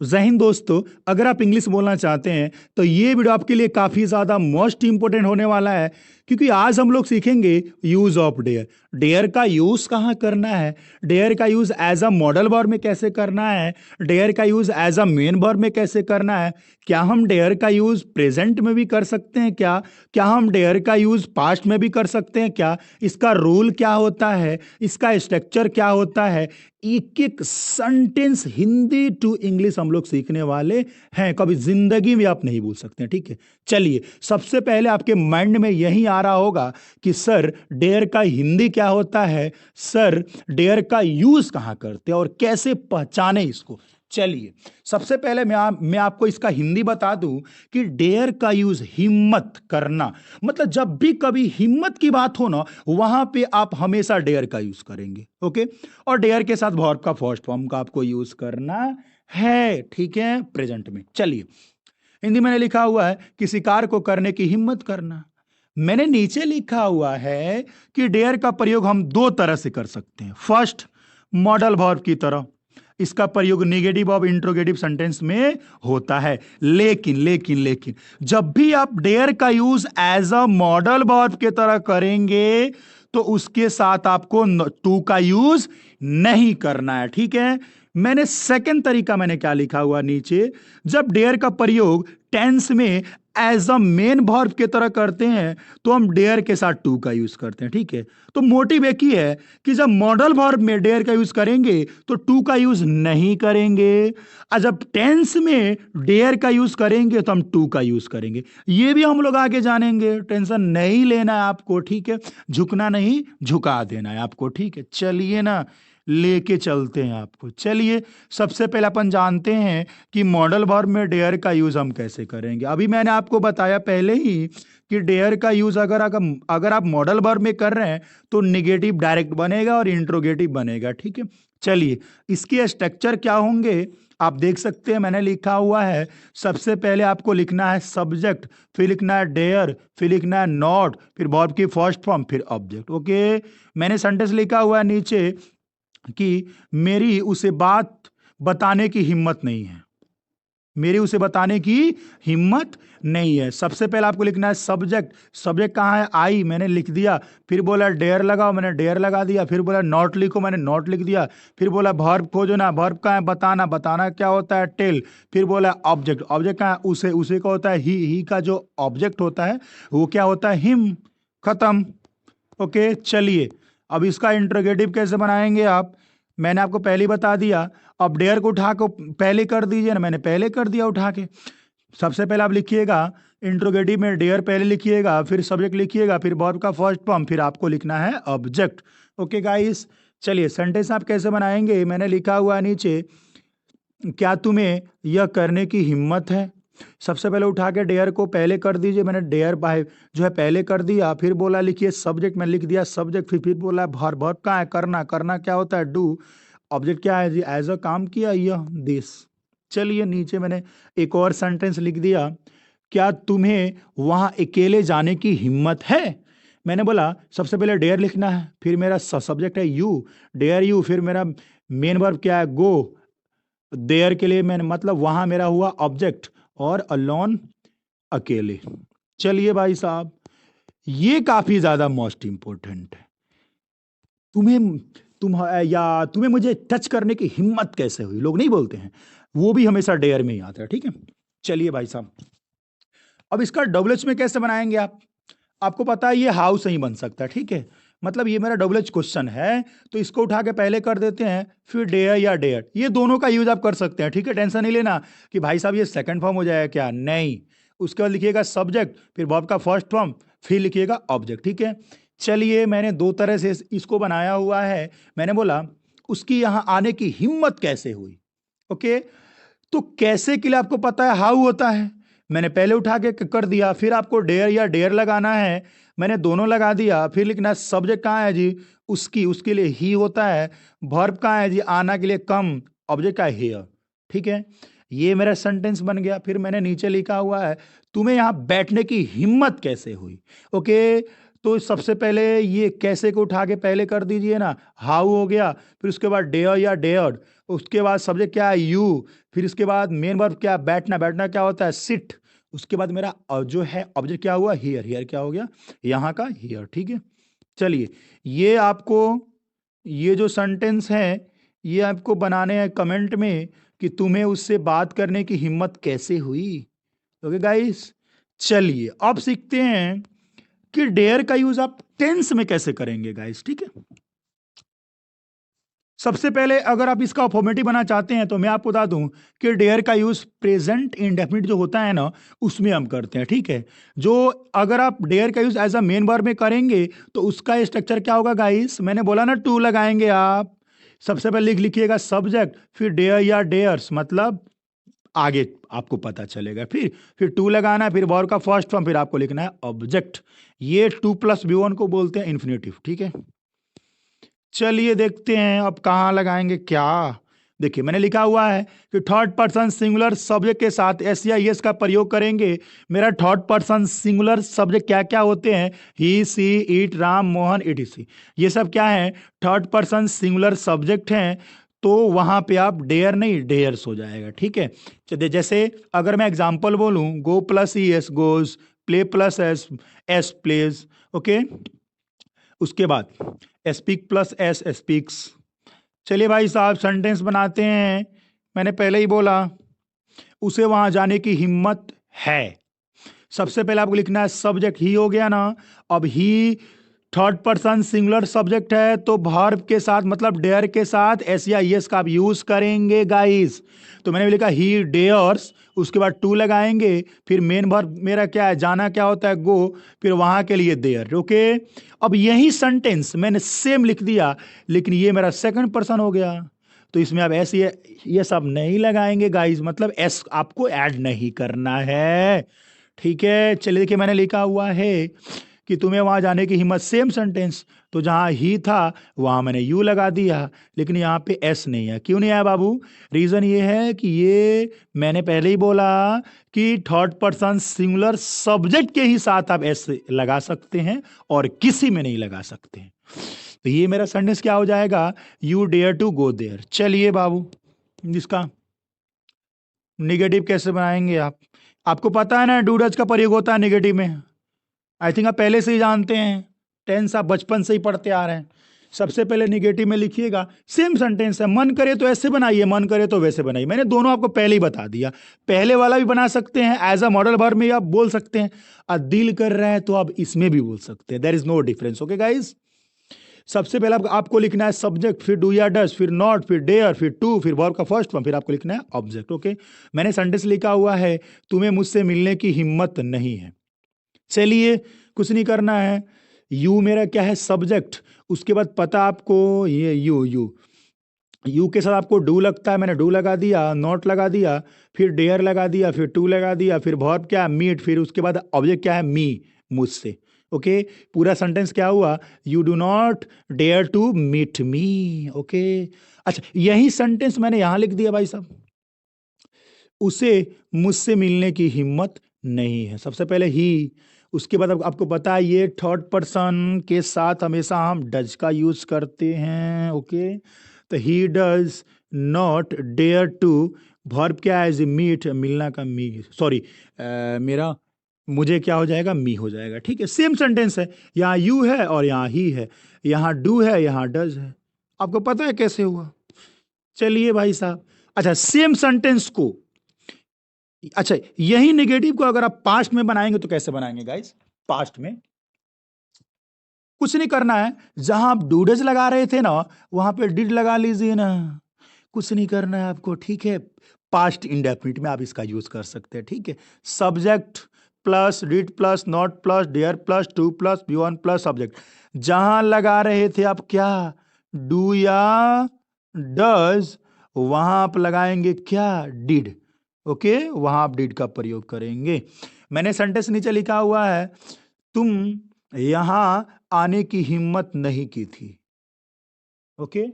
जय हिंद दोस्तों। अगर आप इंग्लिश बोलना चाहते हैं तो ये वीडियो आपके लिए काफी ज्यादा मोस्ट इंपोर्टेंट होने वाला है, क्योंकि आज हम लोग सीखेंगे यूज ऑफ डेयर। डेयर का यूज कहाँ करना है, डेयर का use as a modal verb में कैसे करना है, डेयर का use as a main verb में कैसे करना है, क्या हम डेयर का यूज प्रेजेंट में भी कर सकते हैं, क्या क्या हम डेयर का यूज पास्ट में भी कर सकते हैं, क्या इसका रूल क्या होता है, इसका स्ट्रक्चर क्या होता है। एक एक सेंटेंस हिंदी टू इंग्लिश हम लोग सीखने वाले हैं, कभी जिंदगी में आप नहीं भूल सकते हैं। ठीक है, चलिए सबसे पहले आपके माइंड में यही आ रहा होगा कि सर डेयर का हिंदी क्या होता है, सर डेयर का यूज कहां करते हैं और कैसे पहचाने इसको। चलिए सबसे पहले मैं आपको इसका हिंदी बता दूं कि डेयर का यूज हिम्मत करना, मतलब जब भी कभी हिम्मत की बात हो ना, वहां पे आप हमेशा डेयर का यूज करेंगे। ओके, और डेयर के साथ वर्ब का फर्स्ट फॉर्म का आपको यूज करना है। ठीक है, प्रेजेंट में। चलिए हिंदी मैंने लिखा हुआ है कि शिकार को करने की हिम्मत करना। मैंने नीचे लिखा हुआ है कि डेयर का प्रयोग हम दो तरह से कर सकते हैं। फर्स्ट, मॉडल वर्ब की तरह, इसका प्रयोग निगेटिव और इंट्रोगेटिव सेंटेंस में होता है। लेकिन लेकिन लेकिन जब भी आप डेयर का use as a modal verb के तरह करेंगे तो उसके साथ आपको टू का यूज नहीं करना है। ठीक है, मैंने सेकंड तरीका मैंने क्या लिखा हुआ नीचे, जब डेयर का प्रयोग टेंस में एज अ मेन वर्ब के तरह करते हैं तो हम डेयर के साथ टू का यूज करते हैं। ठीक है, तो मोटिव एक ही है कि जब मॉडल वर्ब में डेयर का यूज करेंगे तो टू का यूज नहीं करेंगे, और जब टेंस में डेयर का यूज करेंगे तो हम टू का यूज करेंगे। ये भी हम लोग आगे जानेंगे, टेंशन नहीं लेना है आपको। ठीक है, झुकना नहीं झुका देना है आपको। ठीक है, चलिए ना लेके चलते हैं आपको। चलिए सबसे पहले अपन जानते हैं कि मॉडल वर्ब में डेयर का यूज हम कैसे करेंगे। अभी मैंने आपको बताया पहले ही कि डेयर का यूज अगर अगर अगर आप मॉडल वर्ब में कर रहे हैं तो निगेटिव डायरेक्ट बनेगा और इंट्रोगेटिव बनेगा। ठीक है, चलिए इसके स्ट्रक्चर क्या होंगे आप देख सकते हैं। मैंने लिखा हुआ है, सबसे पहले आपको लिखना है सब्जेक्ट, फिर लिखना है डेयर, फिर लिखना है नॉट, फिर वर्ब की फर्स्ट फॉर्म, फिर ऑब्जेक्ट। ओके, मैंने सेंटेंस लिखा हुआ है नीचे कि मेरी उसे बात बताने की हिम्मत नहीं है, मेरी उसे बताने की हिम्मत नहीं है। सबसे पहले आपको लिखना है सब्जेक्ट, सब्जेक्ट कहाँ है, आई, मैंने लिख दिया। फिर बोला डेयर लगाओ, मैंने डेयर लगा दिया। फिर बोला नॉट लिखो, मैंने नॉट लिख दिया। फिर बोला वर्ब खोजो ना, वर्ब कहाँ है, बताना, बताना क्या होता है, टेल। फिर बोला ऑब्जेक्ट, ऑब्जेक्ट कहाँ है, उसे, उसे का होता है ही का जो ऑब्जेक्ट होता है वो क्या होता है, हिम। खत्म। ओके, चलिए अब इसका इंट्रोगेटिव कैसे बनाएंगे आप, मैंने आपको पहले ही बता दिया। अब डेयर को उठा को पहले कर दीजिए ना, मैंने पहले कर दिया उठा के। सबसे पहले आप लिखिएगा इंट्रोगेटिव में डेयर पहले लिखिएगा, फिर सब्जेक्ट लिखिएगा, फिर वर्ब का फर्स्ट फॉर्म, फिर आपको लिखना है ऑब्जेक्ट। ओके गाइस, चलिए सेंटेंस आप कैसे बनाएंगे, मैंने लिखा हुआ है नीचे, क्या तुम्हें यह करने की हिम्मत है। सबसे पहले उठा के डेयर को पहले कर दीजिए, मैंने डेयर बाय जो है पहले कर दिया। फिर बोला लिखिए सब्जेक्ट, मैंने लिख दिया सब्जेक्ट। फिर बोला वर्ब, वर्ब कहाँ है, करना, करना क्या होता है, डू। ऑब्जेक्ट क्या है जी, एज अ काम किया, यह दिस। चलिए नीचे मैंने एक और सेंटेंस लिख दिया, क्या तुम्हें वहां अकेले जाने की हिम्मत है। मैंने बोला सबसे पहले डेयर लिखना है, फिर मेरा सब्जेक्ट है यू, डेयर यू, फिर मेरा मेन वर्ब क्या है, गो। देयर के लिए मैंने मतलब वहां मेरा हुआ ऑब्जेक्ट, और अलोन अकेले। चलिए भाई साहब, ये काफी ज्यादा मोस्ट इंपॉर्टेंट है। तुम्हें तुम या तुम्हें मुझे टच करने की हिम्मत कैसे हुई, लोग नहीं बोलते हैं, वो भी हमेशा डेयर में ही आता है। ठीक है, चलिए भाई साहब, अब इसका डबल एच में कैसे बनाएंगे आप, आपको पता है ये हाउ से ही बन सकता है। ठीक है, मतलब ये मेरा डबल एच क्वेश्चन है तो इसको उठा के पहले कर देते हैं, फिर डेयर या डेयर, ये दोनों का यूज आप कर सकते हैं। ठीक है, टेंशन नहीं लेना कि भाई साहब ये सेकंड फॉर्म हो जाएगा क्या, नहीं। उसके बाद लिखिएगा सब्जेक्ट, फिर वर्ब का फर्स्ट फॉर्म, फिर लिखिएगा ऑब्जेक्ट। ठीक है, चलिए मैंने दो तरह से इसको बनाया हुआ है। मैंने बोला उसकी यहां आने की हिम्मत कैसे हुई। ओके, तो कैसे के लिए आपको पता है हाउ होता है, मैंने पहले उठा के कर दिया। फिर आपको डेयर या डेयर लगाना है, मैंने दोनों लगा दिया। फिर लिखना सब्जेक्ट कहाँ है जी, उसकी, उसके लिए ही होता है। वर्ब कहाँ है जी, आना के लिए कम, ऑब्जेक्ट का हेयर। ठीक है, ये मेरा सेंटेंस बन गया। फिर मैंने नीचे लिखा हुआ है, तुम्हें यहां बैठने की हिम्मत कैसे हुई। ओके, तो सबसे पहले ये कैसे को उठा के पहले कर दीजिए ना, हाउ हो गया, फिर उसके बाद डेयर या डेयर्ड, उसके बाद सब्जेक्ट क्या है यू, फिर इसके बाद मेन वर्ब क्या है बैठना, बैठना क्या होता है सिट, उसके बाद मेरा जो है ऑब्जेक्ट क्या हुआ हियर, हियर क्या हो गया यहाँ का हियर, ठीक है। चलिए ये आपको ये जो सेंटेंस है ये आपको बनाने हैं कमेंट में कि तुम्हें उससे बात करने की हिम्मत कैसे हुई। ओके गाइस, चलिए अब सीखते हैं कि डेयर का यूज आप टेंस में कैसे करेंगे गाइस, ठीक है। सबसे पहले अगर आप इसका फॉर्मेटिव बना चाहते हैं तो मैं आपको बता दूं कि डेयर का यूज प्रेजेंट इंडेफिनिट जो होता है ना उसमें हम करते हैं, ठीक है। जो अगर आप डेयर का use as a main verb में करेंगे तो उसका स्ट्रक्चर क्या होगा गाइस, मैंने बोला ना टू लगाएंगे आप, सबसे पहले लिखिएगा सब्जेक्ट, फिर डेयर या डेयर्स, मतलब आगे आपको पता चलेगा, फिर टू लगाना है, फिर वर्ब का फर्स्ट फॉर्म, फिर आपको लिखना है ऑब्जेक्ट। ये टू प्लस V1 को बोलते हैं इन्फिनेटिव, ठीक है। चलिए देखते हैं अब कहाँ लगाएंगे क्या। देखिए मैंने लिखा हुआ है कि थर्ड पर्सन सिंगुलर सब्जेक्ट के साथ एस या यस का प्रयोग करेंगे। मेरा थर्ड पर्सन सिंगुलर सब्जेक्ट क्या क्या होते हैं, he she it Ram Mohan etc, ये सब क्या है थर्ड पर्सन सिंगुलर सब्जेक्ट हैं। तो वहां पे आप डेयर नहीं डेयर्स हो जाएगा, ठीक है। चलिए जैसे अगर मैं एग्जांपल बोलूं, go plus e s goes, play plus s s plays, okay. उसके बाद स्पीक प्लस एस स्पीक्स। चलिए भाई साहब सेंटेंस बनाते हैं। मैंने पहले ही बोला उसे वहां जाने की हिम्मत है। सबसे पहले आपको लिखना है सब्जेक्ट ही हो गया ना, अब ही थर्ड पर्सन सिंगुलर सब्जेक्ट है तो वर्ब के साथ मतलब डेयर के साथ एस या यस का आप यूज करेंगे गाइस। तो मैंने भी लिखा ही डेयर्स, उसके बाद टू लगाएंगे, फिर मेन वर्ब मेरा क्या है जाना क्या होता है गो, फिर वहां के लिए देयर, ओके। अब यही सेंटेंस मैंने सेम लिख दिया लेकिन ये मेरा सेकंड पर्सन हो गया, तो इसमें आप ऐसे ये सब नहीं लगाएंगे गाइस, मतलब एस आपको ऐड नहीं करना है, ठीक है। चलिए देखिए मैंने लिखा हुआ है कि तुम्हें वहां जाने की हिम्मत, सेम सेंटेंस, तो जहां ही था वहां मैंने यू लगा दिया लेकिन यहाँ पे एस नहीं है। क्यों नहीं आया बाबू, रीजन ये है कि ये मैंने पहले ही बोला कि थर्ड पर्सन सिंगुलर सब्जेक्ट के ही साथ आप एस लगा सकते हैं और किसी में नहीं लगा सकते हैं। तो ये मेरा सेंटेंस क्या हो जाएगा, you dare to go there. चलिए बाबू इसका निगेटिव कैसे बनाएंगे आप, आपको पता है ना डू डज का प्रयोग होता है निगेटिव में, आई थिंक आप पहले से ही जानते हैं, टेंस आप बचपन से ही पढ़ते आ रहे हैं। सबसे पहले निगेटिव में लिखिएगा, सेम सेंटेंस है, मन करे तो ऐसे बनाइए, मन करे तो वैसे बनाइए, मैंने दोनों आपको पहले ही बता दिया। पहले वाला भी बना सकते हैं एज अ मॉडल वर्ब में आप बोल सकते हैं, और दिल कर रहा है तो आप इसमें भी बोल सकते हैं, there is no difference, okay guys. सबसे पहले आपको लिखना है सब्जेक्ट, फिर डू या डज, फिर नॉट, फिर डेयर, फिर टू, फिर वर्ब का फर्स्ट फॉर्म, फिर आपको लिखना है ऑब्जेक्ट, ओके। मैंने सेंटेंस लिखा हुआ है तुम्हें मुझसे मिलने की हिम्मत नहीं है। चलिए कुछ नहीं करना है, यू मेरा क्या है सब्जेक्ट, उसके बाद पता आपको ये यू यू यू के साथ आपको डू लगता है, मैंने डू लगा दिया, नॉट लगा दिया, फिर डेयर लगा दिया, फिर टू लगा दिया, फिर वर्ब क्या है मीट, फिर उसके बाद ऑब्जेक्ट क्या है मी, मुझसे, ओके। पूरा सेंटेंस क्या हुआ, you do not dare to meet me, okay. अच्छा यही सेंटेंस मैंने यहां लिख दिया भाई साहब, उसे मुझसे मिलने की हिम्मत नहीं है। सबसे पहले ही, उसके बाद आपको पता है ये थर्ड पर्सन के साथ हमेशा हम डज का यूज करते हैं, ओके। तो he does not dare to, verb क्या है मीट, मिलना का मी, सॉरी मेरा मुझे क्या हो जाएगा मी हो जाएगा, ठीक है। सेम सेंटेंस है, यहाँ यू है और यहाँ ही है, यहाँ डू है यहाँ डज है, आपको पता है कैसे हुआ। चलिए भाई साहब, अच्छा सेम सेंटेंस को, अच्छा यही नेगेटिव को अगर आप पास्ट में बनाएंगे तो कैसे बनाएंगे गाइस, पास्ट में कुछ नहीं करना है, जहां आप डूडज लगा रहे थे ना वहां पे डिड लगा लीजिए ना, कुछ नहीं करना है आपको, ठीक है। पास्ट इंडेफिनिट में आप इसका यूज कर सकते हैं, ठीक है। Subject plus did plus not plus dare plus to plus V1 plus subject, जहां लगा रहे थे आप क्या डू या डज, वहां आप लगाएंगे क्या डिड, ओके, वहां आप डिड का प्रयोग करेंगे। मैंने सेंटेंस नीचे लिखा हुआ है तुम यहां आने की हिम्मत नहीं की थी, ओके।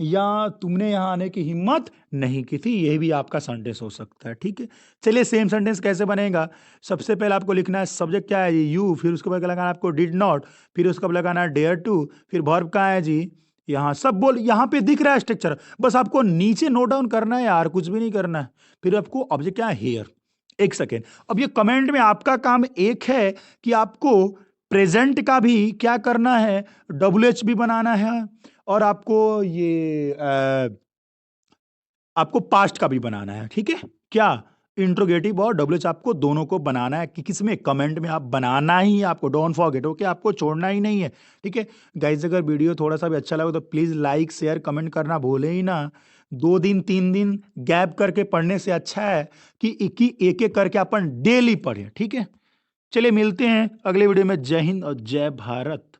या तुमने यहाँ आने की हिम्मत नहीं की थी, ये भी आपका सेंटेंस हो सकता है। ठीक है, चलिए सेम सेंटेंस कैसे बनेगा। सबसे पहले आपको लिखना है सब्जेक्ट क्या है जी, यू, फिर उसके बाद लगाना है आपको डिड नॉट, फिर उसके बाद लगाना है डेयर टू, फिर वर्ब कहाँ है जी, यहाँ सब बोल, यहाँ पे दिख रहा है स्ट्रक्चर, बस आपको नीचे नोट डाउन करना है यार, कुछ भी नहीं करना है। फिर आपको ऑब्जेक्ट क्या है, हेयर। एक सेकेंड, अब ये कमेंट में आपका काम एक है कि आपको प्रेजेंट का भी क्या करना है, WH भी बनाना है, और आपको ये आपको पास्ट का भी बनाना है। ठीक है, क्या इंट्रोगेटिव और WH आपको दोनों को बनाना है, कि किसमें, कमेंट में आप बनाना ही है आपको, डोंट फॉरगेट, ओके, आपको छोड़ना ही नहीं है। ठीक है गाइज, अगर वीडियो थोड़ा सा भी अच्छा लगे तो प्लीज लाइक शेयर कमेंट करना भूले ही ना। 2 दिन 3 दिन गैप करके पढ़ने से अच्छा है कि एक एक करके अपन डेली पढ़े। ठीक है, चलिए मिलते हैं अगले वीडियो में। जय हिंद और जय भारत।